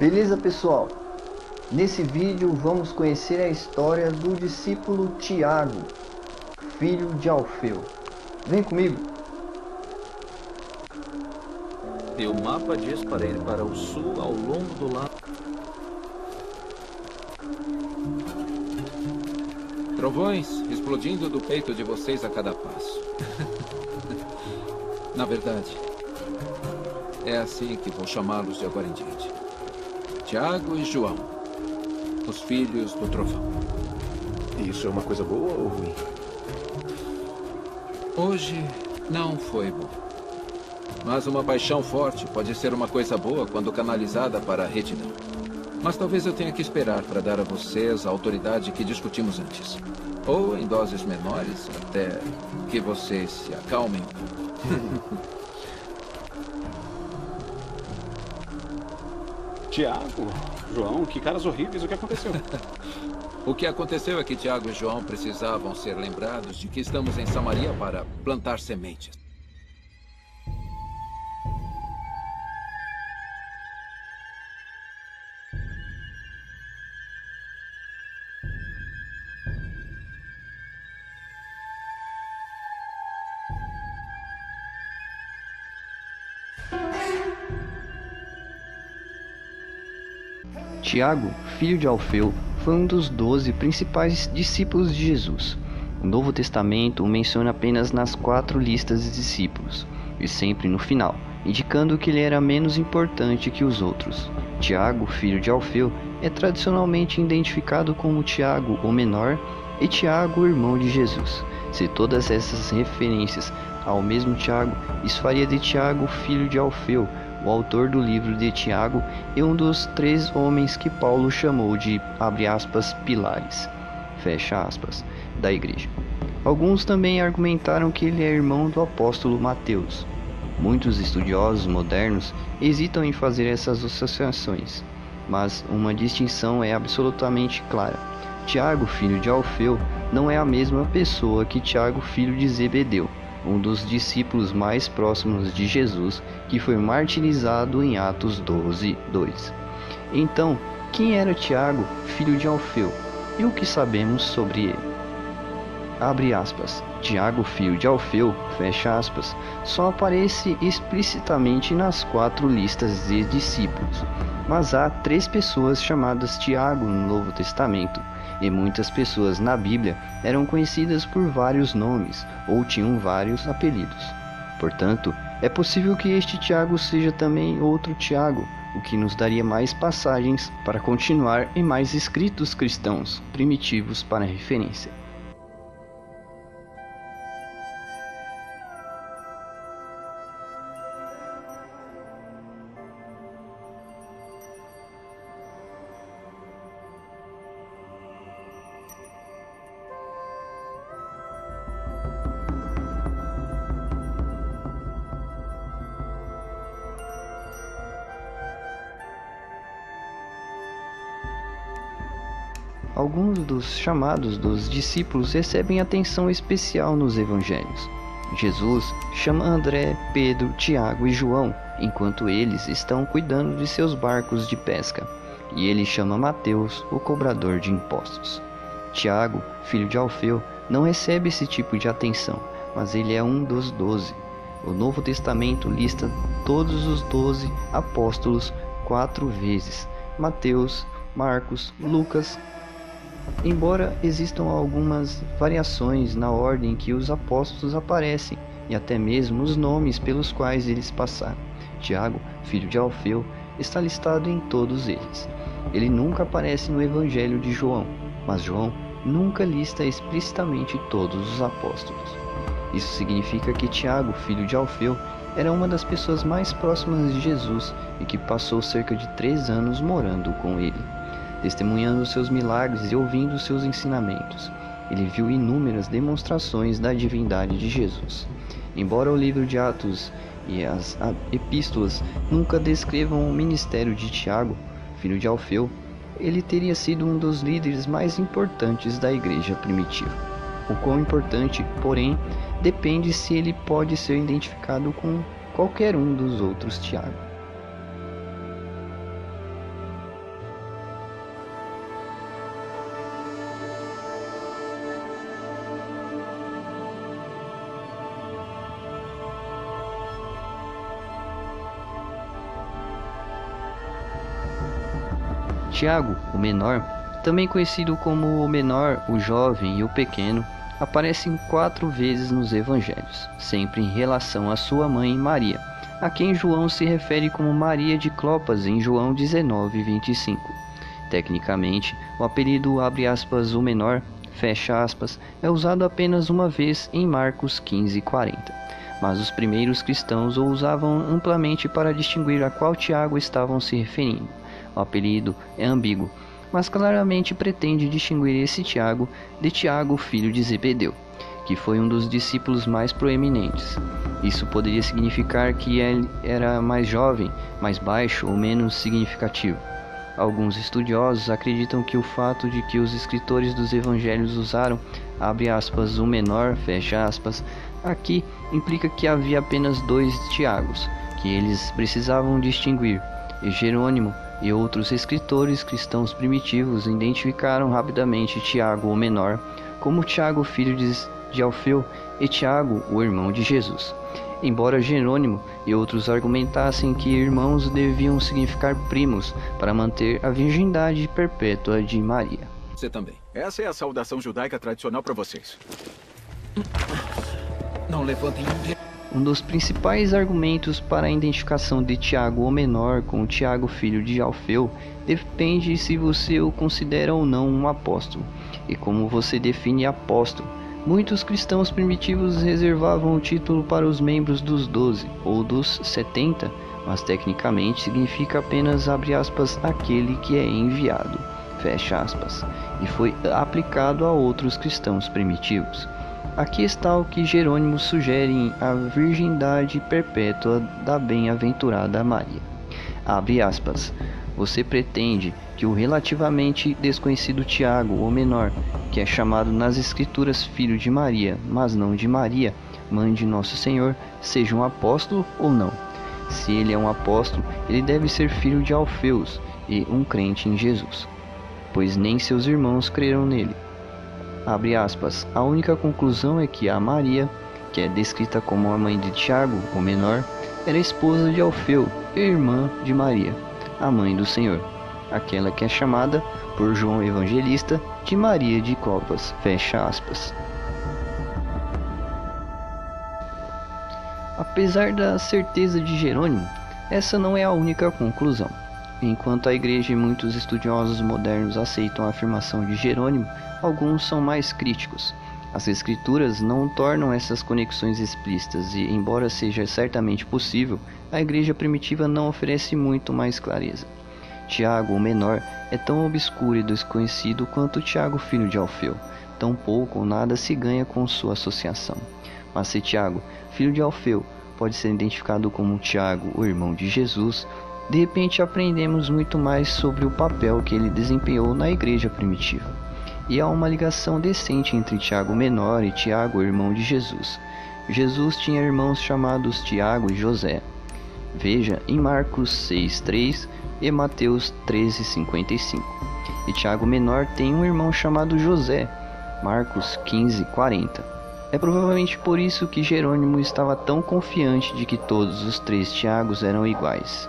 Beleza, pessoal? Nesse vídeo vamos conhecer a história do discípulo Tiago, filho de Alfeu. Vem comigo. E o mapa diz para ir para o sul ao longo do lago. Trovões explodindo do peito de vocês a cada passo. Na verdade, é assim que vou chamá-los de agora em diante. Tiago e João, os filhos do trovão. Isso é uma coisa boa ou ruim? Hoje não foi bom. Mas uma paixão forte pode ser uma coisa boa quando canalizada para a retidão. Mas talvez eu tenha que esperar para dar a vocês a autoridade que discutimos antes. Ou em doses menores, até que vocês se acalmem um pouco. Tiago, João, que caras horríveis, o que aconteceu? O que aconteceu é que Tiago e João precisavam ser lembrados de que estamos em Samaria para plantar sementes. Tiago, filho de Alfeu, foi um dos 12 principais discípulos de Jesus. O Novo Testamento o menciona apenas nas 4 listas de discípulos, e sempre no final, indicando que ele era menos importante que os outros. Tiago, filho de Alfeu, é tradicionalmente identificado como Tiago, o menor, e Tiago, o irmão de Jesus. Se todas essas referências ao mesmo Tiago, isso faria de Tiago, filho de Alfeu, o autor do livro de Tiago, e um dos 3 homens que Paulo chamou de, abre aspas, pilares, fecha aspas, da igreja. Alguns também argumentaram que ele é irmão do apóstolo Mateus. Muitos estudiosos modernos hesitam em fazer essas associações, mas uma distinção é absolutamente clara. Tiago, filho de Alfeu, não é a mesma pessoa que Tiago, filho de Zebedeu, um dos discípulos mais próximos de Jesus, que foi martirizado em Atos 12:2. Então, quem era Tiago, filho de Alfeu, e o que sabemos sobre ele? Abre aspas. Tiago, filho de Alfeu, fecha aspas, só aparece explicitamente nas 4 listas de discípulos, mas há 3 pessoas chamadas Tiago no Novo Testamento, e muitas pessoas na Bíblia eram conhecidas por vários nomes ou tinham vários apelidos. Portanto, é possível que este Tiago seja também outro Tiago, o que nos daria mais passagens para continuar e mais escritos cristãos primitivos para referência. Alguns dos chamados dos discípulos recebem atenção especial nos evangelhos. Jesus chama André, Pedro, Tiago e João, enquanto eles estão cuidando de seus barcos de pesca, e ele chama Mateus, o cobrador de impostos. Tiago, filho de Alfeu, não recebe esse tipo de atenção, mas ele é um dos 12. O Novo Testamento lista todos os 12 apóstolos 4 vezes: Mateus, Marcos, Lucas. Embora existam algumas variações na ordem que os apóstolos aparecem e até mesmo os nomes pelos quais eles passaram, Tiago, filho de Alfeu, está listado em todos eles. Ele nunca aparece no Evangelho de João, mas João nunca lista explicitamente todos os apóstolos. Isso significa que Tiago, filho de Alfeu, era uma das pessoas mais próximas de Jesus e que passou cerca de 3 anos morando com ele, testemunhando seus milagres e ouvindo seus ensinamentos. Ele viu inúmeras demonstrações da divindade de Jesus. Embora o livro de Atos e as epístolas nunca descrevam o ministério de Tiago, filho de Alfeu, ele teria sido um dos líderes mais importantes da igreja primitiva. O quão importante, porém, depende se ele pode ser identificado com qualquer um dos outros Tiago. Tiago, o menor, também conhecido como o menor, o jovem e o pequeno, aparecem 4 vezes nos evangelhos, sempre em relação à sua mãe Maria, a quem João se refere como Maria de Clopas em João 19:25. Tecnicamente, o apelido abre aspas o menor, fecha aspas, é usado apenas uma vez em Marcos 15:40, mas os primeiros cristãos o usavam amplamente para distinguir a qual Tiago estavam se referindo. O apelido é ambíguo, mas claramente pretende distinguir esse Tiago de Tiago, filho de Zebedeu, que foi um dos discípulos mais proeminentes. Isso poderia significar que ele era mais jovem, mais baixo ou menos significativo. Alguns estudiosos acreditam que o fato de que os escritores dos evangelhos usaram, abre aspas, o menor, fecha aspas, aqui implica que havia apenas 2 Tiagos, que eles precisavam distinguir, e Jerônimo e outros escritores cristãos primitivos identificaram rapidamente Tiago, o menor, como Tiago, filho de Alfeu, e Tiago, o irmão de Jesus. Embora Jerônimo e outros argumentassem que irmãos deviam significar primos para manter a virgindade perpétua de Maria. Você também. Essa é a saudação judaica tradicional para vocês. Não levantem um dedo. Um dos principais argumentos para a identificação de Tiago o menor com Tiago, filho de Alfeu, depende se você o considera ou não um apóstolo, e como você define apóstolo. Muitos cristãos primitivos reservavam o título para os membros dos 12 ou dos 70, mas tecnicamente significa apenas, abre aspas, aquele que é enviado, fecha aspas, e foi aplicado a outros cristãos primitivos. Aqui está o que Jerônimo sugere em A Virgindade Perpétua da Bem-aventurada Maria. Abre aspas. Você pretende que o relativamente desconhecido Tiago, o menor, que é chamado nas Escrituras filho de Maria, mas não de Maria, mãe de Nosso Senhor, seja um apóstolo ou não? Se ele é um apóstolo, ele deve ser filho de Alfeus e um crente em Jesus, pois nem seus irmãos creram nele. Abre aspas, a única conclusão é que a Maria, que é descrita como a mãe de Tiago, o menor, era esposa de Alfeu e irmã de Maria, a mãe do Senhor, aquela que é chamada, por João Evangelista, de Maria de Clopas, fecha aspas. Apesar da certeza de Jerônimo, essa não é a única conclusão. Enquanto a igreja e muitos estudiosos modernos aceitam a afirmação de Jerônimo, alguns são mais críticos. As escrituras não tornam essas conexões explícitas e, embora seja certamente possível, a igreja primitiva não oferece muito mais clareza. Tiago, o menor, é tão obscuro e desconhecido quanto Tiago, filho de Alfeu. Tão pouco ou nada se ganha com sua associação. Mas se Tiago, filho de Alfeu, pode ser identificado como Tiago, o irmão de Jesus, de repente aprendemos muito mais sobre o papel que ele desempenhou na igreja primitiva. E há uma ligação decente entre Tiago menor e Tiago, irmão de Jesus. Jesus tinha irmãos chamados Tiago e José. Veja em Marcos 6:3 e Mateus 13:55. E Tiago menor tem um irmão chamado José, Marcos 15:40. É provavelmente por isso que Jerônimo estava tão confiante de que todos os 3 Tiagos eram iguais.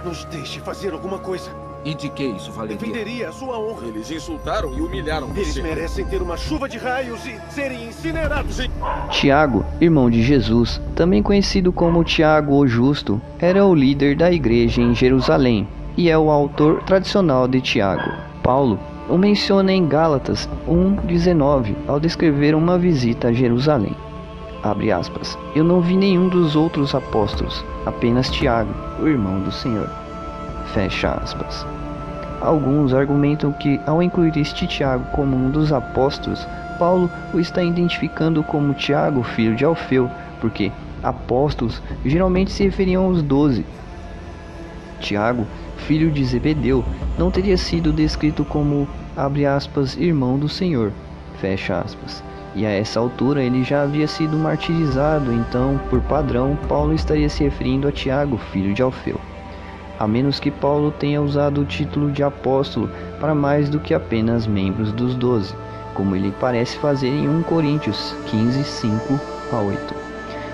Nos deixe fazer alguma coisa. E de que isso valeria? Defenderia a sua honra. Eles insultaram e humilharam Eles você. merecem ter uma chuva de raios e serem incinerados. Tiago, irmão de Jesus, também conhecido como Tiago o Justo, era o líder da igreja em Jerusalém e é o autor tradicional de Tiago. Paulo o menciona em Gálatas 1:19 ao descrever uma visita a Jerusalém. Abre aspas, eu não vi nenhum dos outros apóstolos, apenas Tiago, o irmão do Senhor. Fecha aspas. Alguns argumentam que, ao incluir este Tiago como um dos apóstolos, Paulo o está identificando como Tiago, filho de Alfeu, porque apóstolos geralmente se referiam aos 12. Tiago, filho de Zebedeu, não teria sido descrito como, abre aspas, irmão do Senhor, fecha aspas. E a essa altura ele já havia sido martirizado, então, por padrão, Paulo estaria se referindo a Tiago, filho de Alfeu. A menos que Paulo tenha usado o título de apóstolo para mais do que apenas membros dos 12, como ele parece fazer em 1 Coríntios 15:5-8.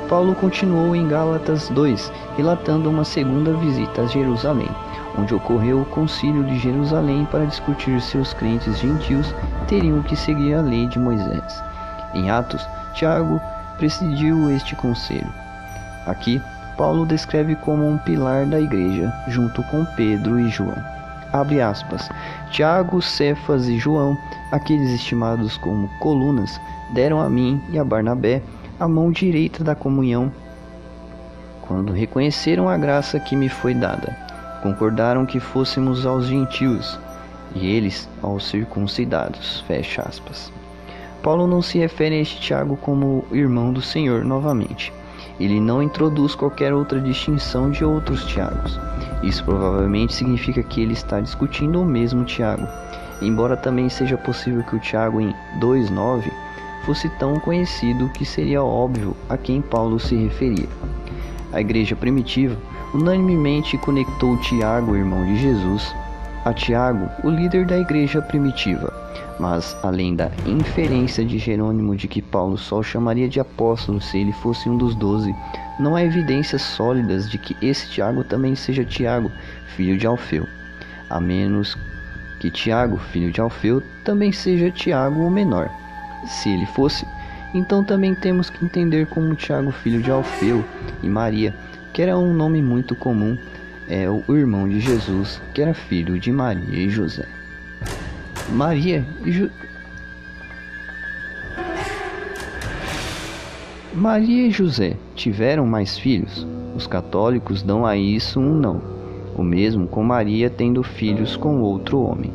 Paulo continuou em Gálatas 2, relatando uma segunda visita a Jerusalém, onde ocorreu o concílio de Jerusalém para discutir se os crentes gentios teriam que seguir a lei de Moisés. Em Atos, Tiago presidiu este conselho. Aqui, Paulo descreve como um pilar da igreja, junto com Pedro e João. Abre aspas. Tiago, Cefas e João, aqueles estimados como colunas, deram a mim e a Barnabé a mão direita da comunhão. Quando reconheceram a graça que me foi dada, concordaram que fôssemos aos gentios, e eles aos circuncidados. Fecha aspas. Paulo não se refere a este Tiago como irmão do Senhor novamente. Ele não introduz qualquer outra distinção de outros Tiagos. Isso provavelmente significa que ele está discutindo o mesmo Tiago, embora também seja possível que o Tiago em 2:9 fosse tão conhecido que seria óbvio a quem Paulo se referia. A igreja primitiva unanimemente conectou Tiago, irmão de Jesus, a Tiago, o líder da igreja primitiva, mas além da inferência de Jerônimo de que Paulo só o chamaria de apóstolo se ele fosse um dos 12, não há evidências sólidas de que esse Tiago também seja Tiago, filho de Alfeu, a menos que Tiago, filho de Alfeu, também seja Tiago o menor. Se ele fosse, então também temos que entender como Tiago, filho de Alfeu, e Maria, que era um nome muito comum, é o irmão de Jesus, que era filho de Maria e José. Maria e José tiveram mais filhos? Os católicos dão a isso um não, o mesmo com Maria tendo filhos com outro homem.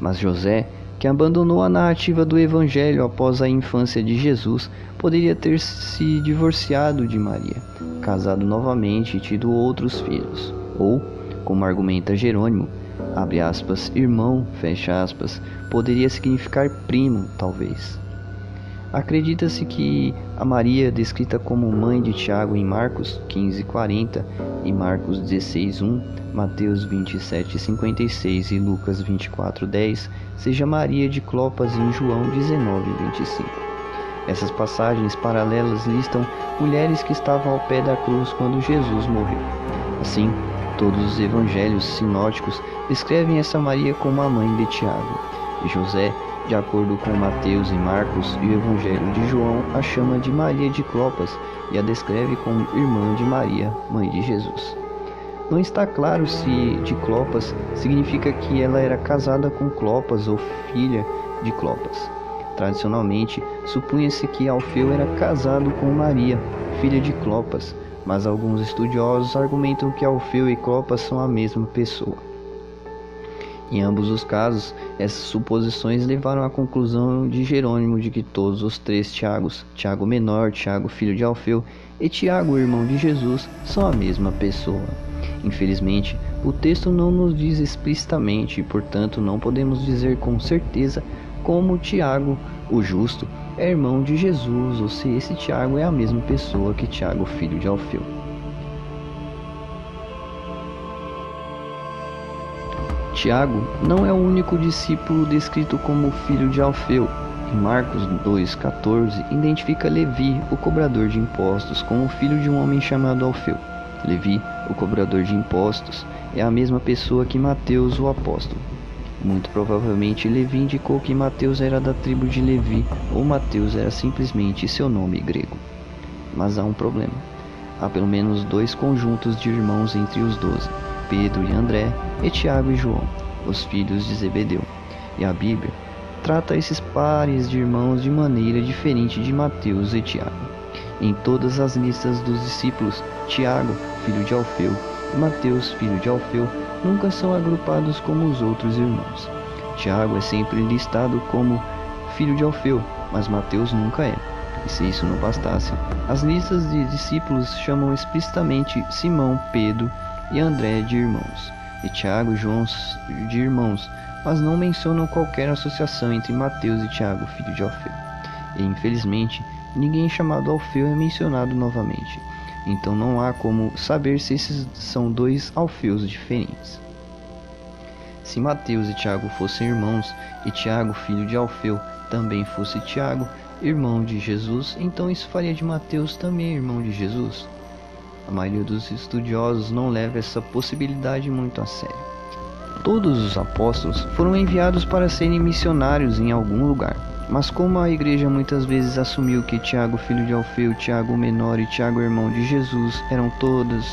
Mas José, que abandonou a narrativa do Evangelho após a infância de Jesus, poderia ter se divorciado de Maria, casado novamente e tido outros filhos. Ou, como argumenta Jerônimo, abre aspas, irmão, fecha aspas, poderia significar primo, talvez. Acredita-se que a Maria, descrita como mãe de Tiago em Marcos 15:40 e Marcos 16:1, Mateus 27:56 e Lucas 24:10, seja Maria de Clopas em João 19:25. Essas passagens paralelas listam mulheres que estavam ao pé da cruz quando Jesus morreu. Assim, todos os evangelhos sinóticos descrevem essa Maria como a mãe de Tiago, e José, de acordo com Mateus e Marcos, e o Evangelho de João a chama de Maria de Clopas e a descreve como irmã de Maria, mãe de Jesus. Não está claro se de Clopas significa que ela era casada com Clopas ou filha de Clopas. Tradicionalmente, supunha-se que Alfeu era casado com Maria, filha de Clopas, mas alguns estudiosos argumentam que Alfeu e Clopas são a mesma pessoa. Em ambos os casos, essas suposições levaram à conclusão de Jerônimo de que todos os três Tiagos, Tiago menor, Tiago filho de Alfeu e Tiago irmão de Jesus, são a mesma pessoa. Infelizmente, o texto não nos diz explicitamente e, portanto, não podemos dizer com certeza como Tiago, o justo, é irmão de Jesus ou se esse Tiago é a mesma pessoa que Tiago filho de Alfeu. Tiago não é o único discípulo descrito como filho de Alfeu. Em Marcos 2,14, identifica Levi, o cobrador de impostos, como filho de um homem chamado Alfeu. Levi, o cobrador de impostos, é a mesma pessoa que Mateus, o apóstolo. Muito provavelmente Levi indicou que Mateus era da tribo de Levi, ou Mateus era simplesmente seu nome grego. Mas há um problema. Há pelo menos 2 conjuntos de irmãos entre os 12. Pedro e André, e Tiago e João, os filhos de Zebedeu, e a Bíblia trata esses pares de irmãos de maneira diferente de Mateus e Tiago. Em todas as listas dos discípulos, Tiago, filho de Alfeu, e Mateus, filho de Alfeu, nunca são agrupados como os outros irmãos. Tiago é sempre listado como filho de Alfeu, mas Mateus nunca é. E se isso não bastasse, as listas de discípulos chamam explicitamente Simão, Pedro e André de irmãos, e Tiago e João de irmãos, mas não mencionam qualquer associação entre Mateus e Tiago, filho de Alfeu. E infelizmente, ninguém chamado Alfeu é mencionado novamente, então não há como saber se esses são 2 Alfeus diferentes. Se Mateus e Tiago fossem irmãos, e Tiago, filho de Alfeu, também fosse Tiago, irmão de Jesus, então isso faria de Mateus também irmão de Jesus? a maioria dos estudiosos não leva essa possibilidade muito a sério. Todos os apóstolos foram enviados para serem missionários em algum lugar, mas como a igreja muitas vezes assumiu que Tiago, filho de Alfeu, Tiago o menor e Tiago, irmão de Jesus, eram todas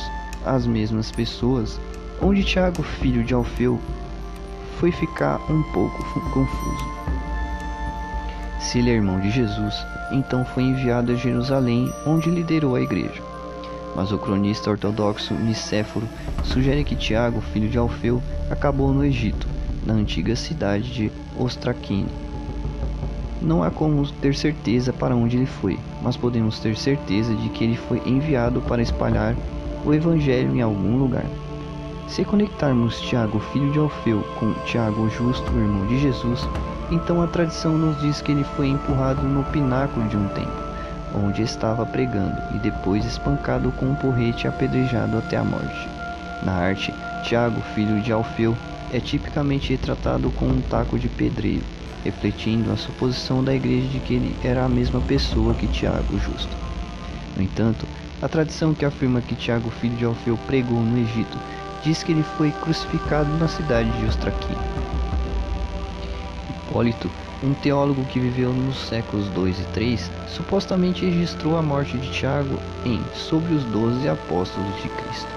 as mesmas pessoas, onde Tiago, filho de Alfeu, foi ficar um pouco confuso. Se ele é irmão de Jesus, então foi enviado a Jerusalém, onde liderou a igreja. Mas o cronista ortodoxo Nicéforo sugere que Tiago, filho de Alfeu, acabou no Egito, na antiga cidade de Ostraquine. Não há como ter certeza para onde ele foi, mas podemos ter certeza de que ele foi enviado para espalhar o evangelho em algum lugar. Se conectarmos Tiago, filho de Alfeu, com Tiago o justo, irmão de Jesus, então a tradição nos diz que ele foi empurrado no pináculo de um templo, onde estava pregando, e depois espancado com um porrete e apedrejado até a morte. Na arte, Tiago, filho de Alfeu, é tipicamente retratado com um taco de pedreiro, refletindo a suposição da igreja de que ele era a mesma pessoa que Tiago o justo. No entanto, a tradição que afirma que Tiago, filho de Alfeu, pregou no Egito, diz que ele foi crucificado na cidade de Ostraquine. Hipólito, um teólogo que viveu nos séculos II e III, supostamente registrou a morte de Tiago em Sobre os 12 Apóstolos de Cristo.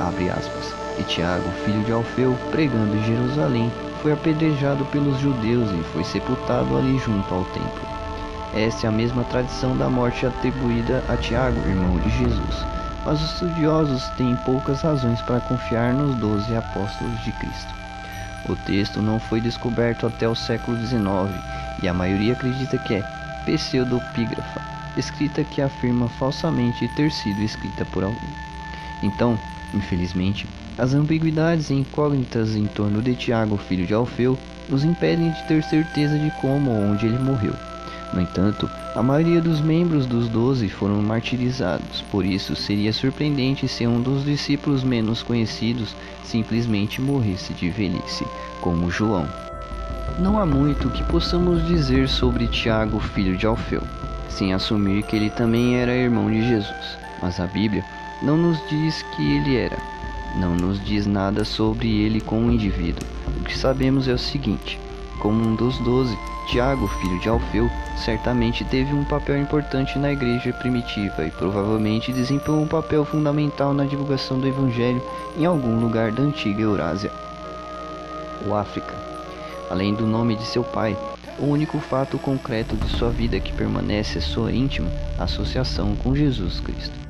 Abre aspas. E Tiago, filho de Alfeu, pregando em Jerusalém, foi apedrejado pelos judeus e foi sepultado ali junto ao templo. Esta é a mesma tradição da morte atribuída a Tiago, irmão de Jesus, mas os estudiosos têm poucas razões para confiar nos 12 apóstolos de Cristo. O texto não foi descoberto até o século XIX e a maioria acredita que é pseudopígrafa, escrita que afirma falsamente ter sido escrita por alguém. Então, infelizmente, as ambiguidades e incógnitas em torno de Tiago, filho de Alfeu, nos impedem de ter certeza de como ou onde ele morreu. No entanto, a maioria dos membros dos 12 foram martirizados, por isso seria surpreendente se um dos discípulos menos conhecidos simplesmente morresse de velhice, como João. Não há muito que possamos dizer sobre Tiago, filho de Alfeu, sem assumir que ele também era irmão de Jesus, mas a Bíblia não nos diz que ele era. Não nos diz nada sobre ele como indivíduo. O que sabemos é o seguinte: como um dos 12, Tiago, filho de Alfeu, certamente teve um papel importante na igreja primitiva e provavelmente desempenhou um papel fundamental na divulgação do evangelho em algum lugar da antiga Eurásia ou África. Além do nome de seu pai, o único fato concreto de sua vida que permanece é sua íntima associação com Jesus Cristo.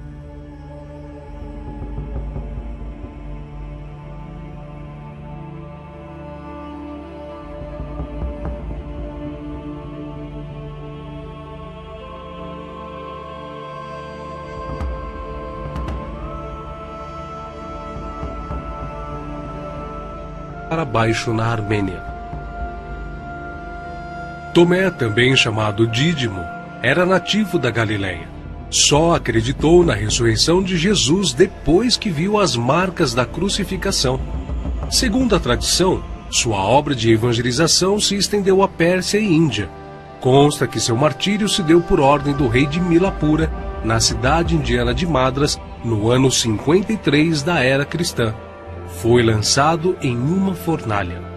Para baixo na Armênia. Tomé, também chamado Dídimo, era nativo da Galiléia. Só acreditou na ressurreição de Jesus depois que viu as marcas da crucificação. Segundo a tradição, sua obra de evangelização se estendeu à Pérsia e Índia. Consta que seu martírio se deu por ordem do rei de Milapura, na cidade indiana de Madras, no ano 53 da era cristã. Foi lançado em uma fornalha.